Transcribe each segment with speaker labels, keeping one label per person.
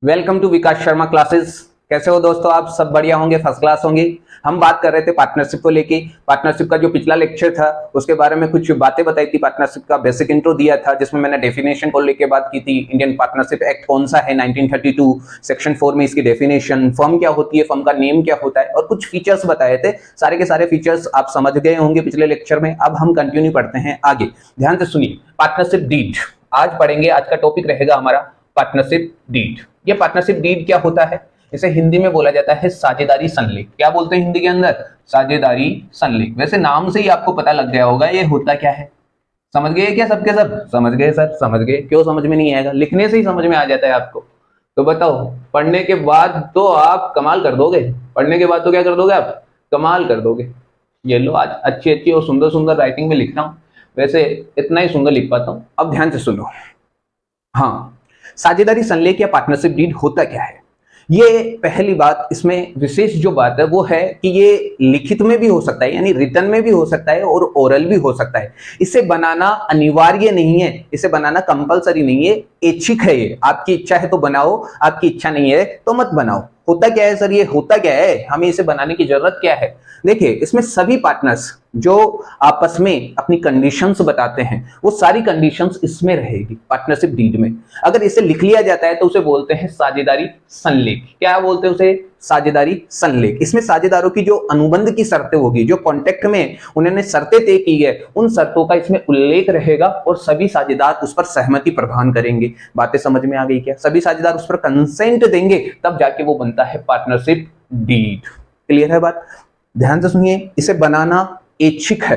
Speaker 1: Welcome to Vikas Sharma classes. कैसे हो दोस्तों? आप सब बढ़िया होंगे, फर्स्ट क्लास होंगे। हम बात कर रहे थे पार्टनरशिप को लेके। पार्टनरशिप का जो पिछला लेक्चर था उसके बारे में कुछ बातें बताई थी, पार्टनरशिप का बेसिक इंट्रो दिया था जिसमें मैंने डेफिनेशन को लेके बात की थी। इंडियन पार्टनरशिप एक्ट कौन सा है 1932, सेक्शन 4 में इसकी डेफिनेशन, फर्म क्या होती है, फर्म का नेम क्या होता है और कुछ फीचर्स बताए थे। सारे के सारे फीचर्स आप समझ गए होंगे पिछले लेक्चर में। अब हम कंटिन्यू पढ़ते हैं आगे, ध्यान से सुनिए। पार्टनरशिप डीड आज पढ़ेंगे। आज का टॉपिक रहेगा हमारा पार्टनरशिप डीड। ये पार्टनरशिप डीड क्या होता है? इसे हिंदी में बोला जाता है साझेदारी संलेख। क्या बोलते हैं हिंदी के अंदर? साझेदारी संलेख। वैसे नाम से ही आपको पता लग गया होगा ये होता क्या है। समझ गए क्या? सबके सब समझ गए? सर समझ गए। क्यों समझ में नहीं आएगा? लिखने से ही समझ में आ जाता है आपको। तो बताओ, पढ़ने के बाद तो आप कमाल कर दोगे। पढ़ने के बाद तो क्या कर दोगे आप? कमाल कर दोगे। ये लो, आज अच्छी अच्छी और सुंदर सुंदर राइटिंग में लिख रहा हूं। वैसे इतना ही सुंदर लिख पाता हूं। अब ध्यान से सुनो। हाँ, साझेदारी संलेख या पार्टनरशिप डीड होता क्या है? ये पहली बात, इसमें विशेष जो बात है वो है कि ये लिखित में भी हो सकता है, यानी रिटन में भी हो सकता है और ओरल भी हो सकता है। इसे बनाना अनिवार्य नहीं है, इसे बनाना कंपलसरी नहीं है, ऐच्छिक है। ये आपकी इच्छा है तो बनाओ, आपकी इच्छा नहीं है तो मत बनाओ। होता क्या है सर? ये होता क्या है? हमें इसे बनाने की जरूरत क्या है? देखिए, इसमें सभी पार्टनर्स जो आपस में अपनी कंडीशंस बताते हैं वो सारी कंडीशंस इसमें रहेगी पार्टनरशिप डीड में। अगर इसे लिख लिया जाता है तो उसे बोलते हैं साझेदारी संलेख। क्या बोलते हैं उसे? साझेदारी संलेख। इसमें साझेदारों की जो अनुबंध की शर्तें होगी, जो कॉन्ट्रैक्ट में उन्होंने शर्तें तय की है, उन शर्तों का इसमें उल्लेख रहेगा और सभी साझेदार उस पर सहमति प्रदान करेंगे। बातें समझ में आ गई क्या? सभी साझेदार उस पर कंसेंट देंगे तब जाके वो बनता है पार्टनरशिप डीड। क्लियर है बात? ध्यान से सुनिए। इसे बनाना ऐच्छिक है,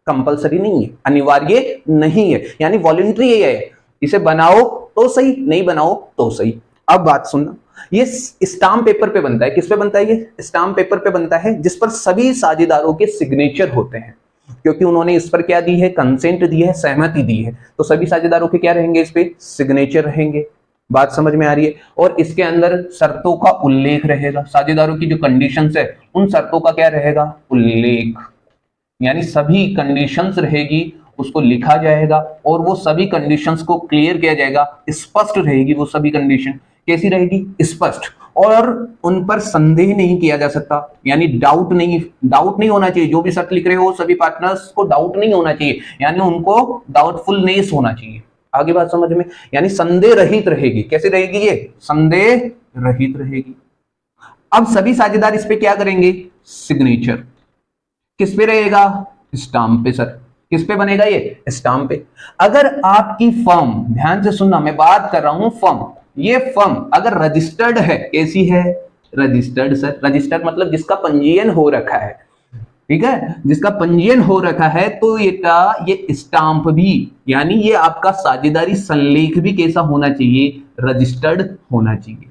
Speaker 1: कंपलसरी नहीं है, अनिवार्य नहीं है, यानी वॉलंटरी है। इसे बनाओ तो सही, नहीं बनाओ तो सही। अब बात सुनना, ये स्टाम्प पेपर पे बनता है। किस पे बनता है? ये स्टाम्प पेपर पे बनता है जिस पर सभी साझेदारों के सिग्नेचर होते हैं, क्योंकि उन्होंने इस पर क्या दी है? कंसेंट दी है, सहमति दी है। तो सभी साझेदारों के क्या रहेंगे? इस पे सिग्नेचर रहेंगे। बात समझ में आ रही है? और इसके अंदर शर्तों का उल्लेख रहेगा। साझेदारों की जो कंडीशंस है उन शर्तों का क्या रहेगा? उल्लेख। यानी सभी कंडीशंस रहेगी, उसको लिखा जाएगा और वो सभी कंडीशंस को क्लियर किया जाएगा। स्पष्ट रहेगी वो सभी कंडीशन। कैसी रहेगी? स्पष्ट। और उन पर संदेह नहीं किया जा सकता, यानी डाउट नहीं होना चाहिए। जो भी शर्त लिख रहे हो सभी पार्टनर्स को डाउट नहीं होना चाहिए, यानी उनको डाउटफुलनेस होना चाहिए। आगे बात समझ में? यानी संदेह रहित रहेगी। कैसी रहेगी ये? संदेह रहित रहेगी। अब सभी साझेदार इस पे क्या करेंगे? सिग्नेचर। किस पे रहेगा? स्टाम्प पे। सर किस पे बनेगा ये? स्टाम्प पे। अगर आपकी फर्म, ध्यान से सुनना, मैं बात कर रहा हूं फर्म, ये फर्म अगर रजिस्टर्ड है, कैसी है? रजिस्टर्ड। सर रजिस्टर्ड मतलब जिसका पंजीयन हो रखा है, ठीक है, जिसका पंजीयन हो रखा है, तो ये स्टाम्प भी, यानी ये आपका साझेदारी संलेख भी कैसा होना चाहिए? रजिस्टर्ड होना चाहिए।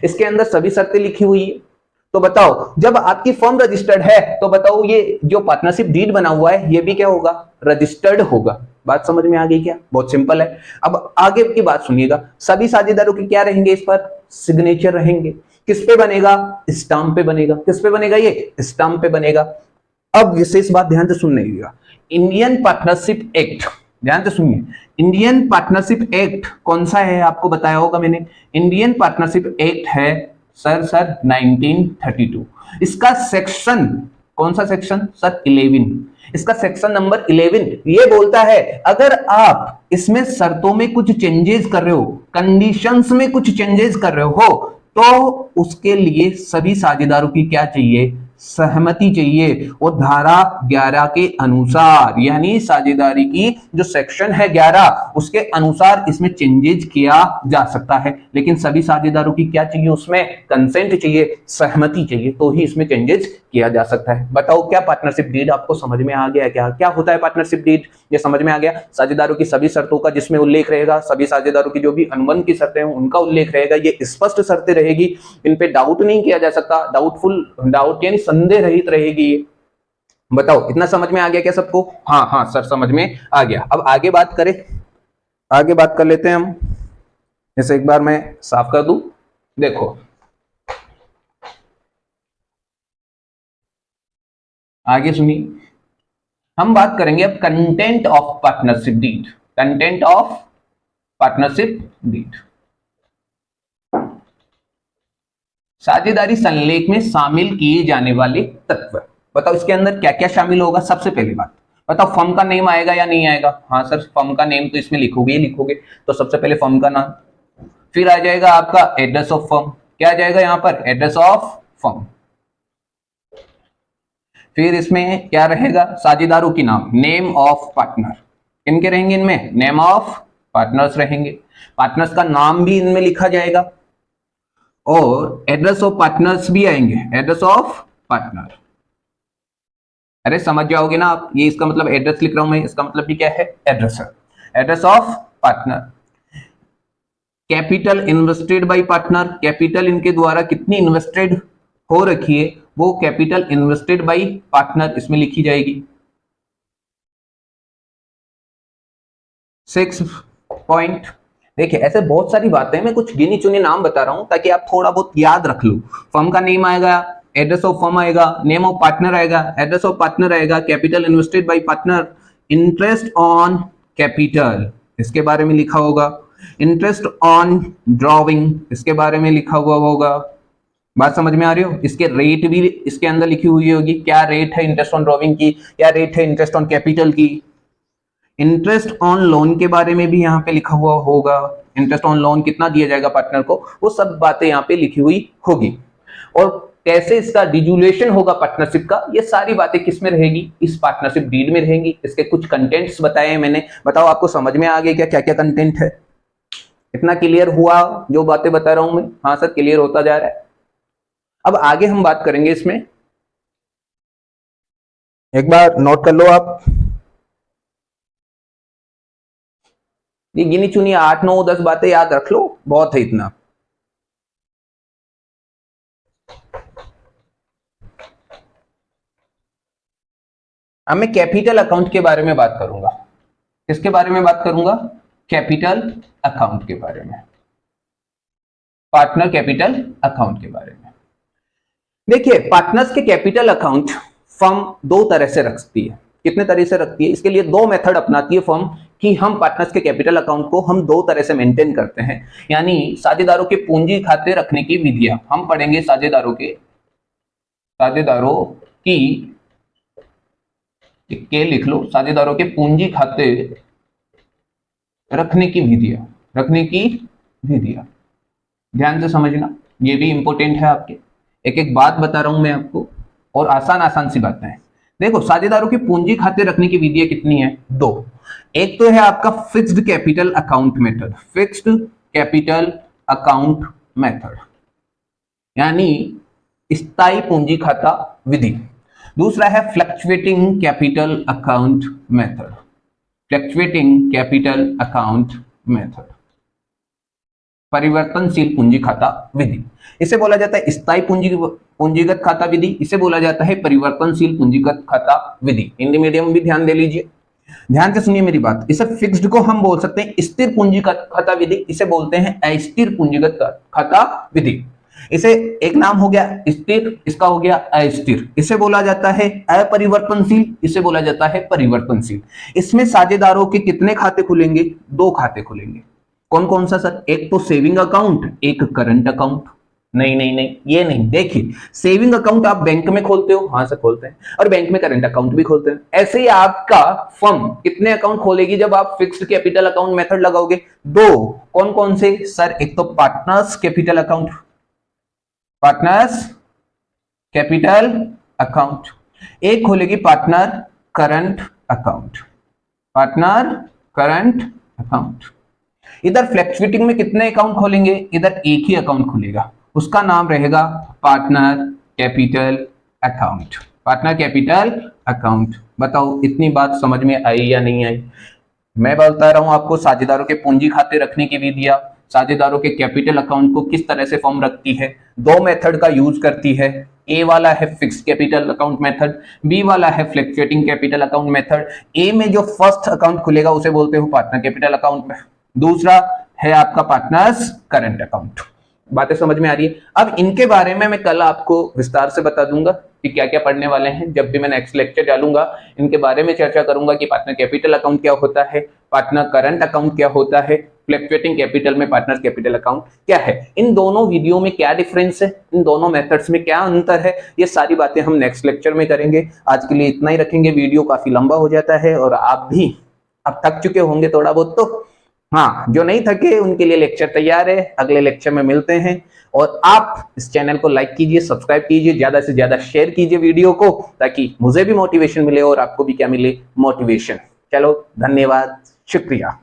Speaker 1: इसके अंदर सभी शर्तें लिखी हुई है। तो बताओ, जब आपकी फर्म रजिस्टर्ड है तो बताओ ये जो पार्टनरशिप डीड बना हुआ है ये भी क्या होगा? रजिस्टर्ड होगा। बात समझ में आ गई क्या? बहुत सिंपल है। अब आगे की बात सुनिएगा। सभी साझेदारों के क्या रहेंगे? इस पर सिग्नेचर रहेंगे। किस पे बनेगा? स्टाम्प पे बनेगा। किस पे बनेगा? ये स्टाम्प पे बनेगा। अब विशेष बात ध्यान से सुनिएगा। इंडियन पार्टनरशिप एक्ट, ध्यान से सुनिए। इंडियन पार्टनरशिप एक्ट कौन सा है? आपको बताया होगा मैंने। इंडियन पार्टनरशिप एक्ट है सर 1932। इसका सेक्शन कौन सा? Section sir 11। इसका सेक्शन नंबर 11 ये बोलता है अगर आप इसमें शर्तों में कुछ चेंजेस कर रहे हो, कंडीशंस में कुछ चेंजेस कर रहे हो, तो उसके लिए सभी साझेदारों की क्या चाहिए? सहमति चाहिए। और धारा 11 के अनुसार, यानी साझेदारी की जो सेक्शन है 11 उसके अनुसार इसमें चेंजेस किया जा सकता है, लेकिन सभी साझेदारों की क्या चाहिए? उसमें कंसेंट चाहिए, सहमति चाहिए, तो ही इसमें चेंजेस किया जा सकता है। बताओ, क्या पार्टनरशिप डीड आपको समझ में आ गया? क्या होता है पार्टनरशिप डीड? ये समझ में आ गया। साझेदारों की सभी शर्तों का जिसमें उल्लेख रहेगा, सभी साझेदारों की जो भी अनुबंध की शर्तें हैं उनका उल्लेख रहेगा। ये स्पष्ट शर्तें रहेगी, इन पे डाउट नहीं किया जा सकता। डाउट यानी संदेह रहित रहेगी। बताओ, इतना समझ में आ गया क्या सबको? हाँ हाँ सर समझ में आ गया। अब आगे बात करें, आगे बात कर लेते हैं हम। जैसे एक बार मैं साफ कर दूं, देखो आगे सुनिए। हम बात करेंगे अब content of partnership deed. Content of partnership deed. साझेदारी संलेख में शामिल किए जाने वाले तत्व। बताओ इसके अंदर क्या क्या शामिल होगा। सबसे पहली बात बताओ, फर्म का नेम आएगा या नहीं आएगा। हाँ सर, फर्म का नेम तो इसमें लिखोगे ही लिखोगे। तो सबसे पहले फर्म का नाम, फिर आ जाएगा आपका एड्रेस ऑफ फर्म। क्या आ जाएगा यहाँ पर, एड्रेस ऑफ फर्म। फिर इसमें क्या रहेगा, साझेदारों की नाम, नेम ऑफ पार्टनर। किनके रहेंगे इनमें, नेम ऑफ पार्टनर्स रहेंगे। पार्टनर्स का नाम भी इनमें लिखा जाएगा और एड्रेस ऑफ पार्टनर्स भी आएंगे, एड्रेस ऑफ पार्टनर। अरे समझ जाओगे ना आप, ये इसका मतलब एड्रेस लिख रहा हूं मैं, इसका मतलब भी क्या है, एड्रेस है, address of partner. Capital invested bye partner, capital इनके द्वारा कितनी इन्वेस्टेड हो रखी है, वो कैपिटल इन्वेस्टेड बाय पार्टनर इसमें लिखी जाएगी। 6 पॉइंट। देखिए ऐसे बहुत सारी बातें, मैं कुछ गिनी चुनी नाम बता रहा हूं ताकि आप थोड़ा बहुत याद रख लो। फर्म का नेम आएगा, एड्रेस ऑफ फर्म आएगा, नेम ऑफ पार्टनर आएगा, एड्रेस ऑफ पार्टनर आएगा, capital invested bye partner, interest on capital इसके बारे में लिखा होगा, इंटरेस्ट ऑन ड्रॉविंग इसके बारे में लिखा हुआ होगा। बात समझ में आ रही हो। इसके रेट भी इसके अंदर लिखी हुई होगी, क्या रेट है इंटरेस्ट ऑन ड्रॉविंग की, क्या रेट है इंटरेस्ट ऑन कैपिटल की। इंटरेस्ट ऑन लोन के बारे में भी यहाँ पे लिखा हुआ होगा, इंटरेस्ट ऑन लोन कितना दिया जाएगा पार्टनर को, वो सब बातें यहाँ पे लिखी हुई होगी। और कैसे इसका डिजुलेशन होगा पार्टनरशिप का, ये सारी बातें किस में रहेगी, इस पार्टनरशिप डीड में रहेंगी। इसके कुछ कंटेंट्स बताए हैं मैंने, बताओ आपको समझ में आ गए क्या, क्या क्या कंटेंट है। इतना क्लियर हुआ जो बातें बता रहा हूं मैं। हाँ सर, क्लियर होता जा रहा है। अब आगे हम बात करेंगे इसमें, एक बार नोट कर लो आप, ये गिनी चुनी 8 9 10 बातें याद रख लो, बहुत है इतना। अब मैं कैपिटल अकाउंट के बारे में बात करूंगा। किसके बारे में बात करूंगा, कैपिटल अकाउंट के बारे में, पार्टनर कैपिटल अकाउंट के बारे में। देखिए पार्टनर्स के कैपिटल अकाउंट फर्म दो तरह से रखती है। कितने तरह से रखती है, इसके लिए दो मेथड अपनाती है फर्म कि हम पार्टनर्स के कैपिटल अकाउंट को हम दो तरह से मेंटेन करते हैं। यानी साझेदारों के पूंजी खाते रखने की विधियां हम पढ़ेंगे, साझेदारों की के लिख लो, साझेदारों के पूंजी खाते रखने की विधियां, ध्यान से समझना, ये भी इंपॉर्टेंट है आपके। एक एक बात बता रहा हूं मैं आपको और आसान सी बातें हैं। देखो साझेदारों की पूंजी खाते रखने की विधियां कितनी है, दो। एक तो है आपका fixed capital account method, fixed capital account method यानी स्थायी पूंजी खाता विधि। दूसरा है fluctuating capital account method, fluctuating capital account method, परिवर्तनशील पूंजी खाता विधि। इसे बोला जाता है स्थायी पूंजीगत खाता विधि, इसे बोला जाता है परिवर्तनशील पूंजीगत खाता विधि। हिंदी मीडियम भी ध्यान दे लीजिए, ध्यान से सुनिए मेरी बात। इसे फिक्स्ड को हम बोल सकते हैं स्थिर पूंजीगत खाता विधि, इसे बोलते हैं अस्थिर पूंजीगत खाता विधि। इसे एक नाम हो गया स्थिर, इसका हो गया अस्थिर। इसे बोला जाता है अपरिवर्तनशील, इसे बोला जाता है परिवर्तनशील। इसमें साझेदारों के कितने खाते खुलेंगे, दो खाते खुलेंगे। कौन कौन सा सर, एक तो सेविंग अकाउंट, एक करंट अकाउंट। नहीं, ये नहीं। देखिए सेविंग अकाउंट आप बैंक में खोलते हो, हाँ सर खोलते हैं, और बैंक में करंट अकाउंट भी खोलते हैं। ऐसे ही आपका फर्म कितने अकाउंट खोलेगी जब आप फिक्स्ड कैपिटल अकाउंट मेथड लगाओगे, दो। कौन कौन से सर, एक तो partners capital account, partners capital account, एक खोलेगी partner current account, partner current account. इधर फ्लक्चुएटिंग में कितने अकाउंट खोलेंगे, इधर एक ही अकाउंट खुलेगा, उसका नाम रहेगा partner capital account, partner capital account. बताओ इतनी बात समझ में आई या नहीं आई। मैं बता रहा हूं आपको साझेदारों के पूंजी खाते रखने की विधियां, साझेदारों के कैपिटल अकाउंट को किस तरह से फर्म रखती है, दो मेथड का यूज करती है। ए वाला है fixed capital account method, B वाला है fluctuating capital account method. A में जो फर्स्ट अकाउंट खुलेगा उसे बोलते हो पार्टनर कैपिटल अकाउंट में, दूसरा है आपका पार्टनर्स करंट अकाउंट। बातें समझ में आ रही है। अब इनके बारे में मैं कल आपको विस्तार से बता दूंगा कि क्या क्या पढ़ने वाले हैं। जब भी मैं नेक्स्ट लेक्चर डालूंगा इनके बारे में चर्चा करूंगा कि पार्टनर कैपिटल अकाउंट क्या होता है, पार्टनर करंट अकाउंट क्या होता है, फ्लक्चुएटिंग कैपिटल में पार्टनर कैपिटल अकाउंट क्या है, इन दोनों वीडियो में क्या डिफरेंस है, इन दोनों मेथड्स में क्या अंतर है, ये सारी बातें हम नेक्स्ट लेक्चर में करेंगे। आज के लिए इतना ही रखेंगे, वीडियो काफी लंबा हो जाता है और आप भी अब थक चुके होंगे थोड़ा बहुत, तो हाँ, जो नहीं थके उनके लिए लेक्चर तैयार है, अगले लेक्चर में मिलते हैं। और आप इस चैनल को लाइक कीजिए, सब्सक्राइब कीजिए, ज्यादा से ज्यादा शेयर कीजिए वीडियो को, ताकि मुझे भी मोटिवेशन मिले और आपको भी क्या मिले, मोटिवेशन। चलो, धन्यवाद, शुक्रिया।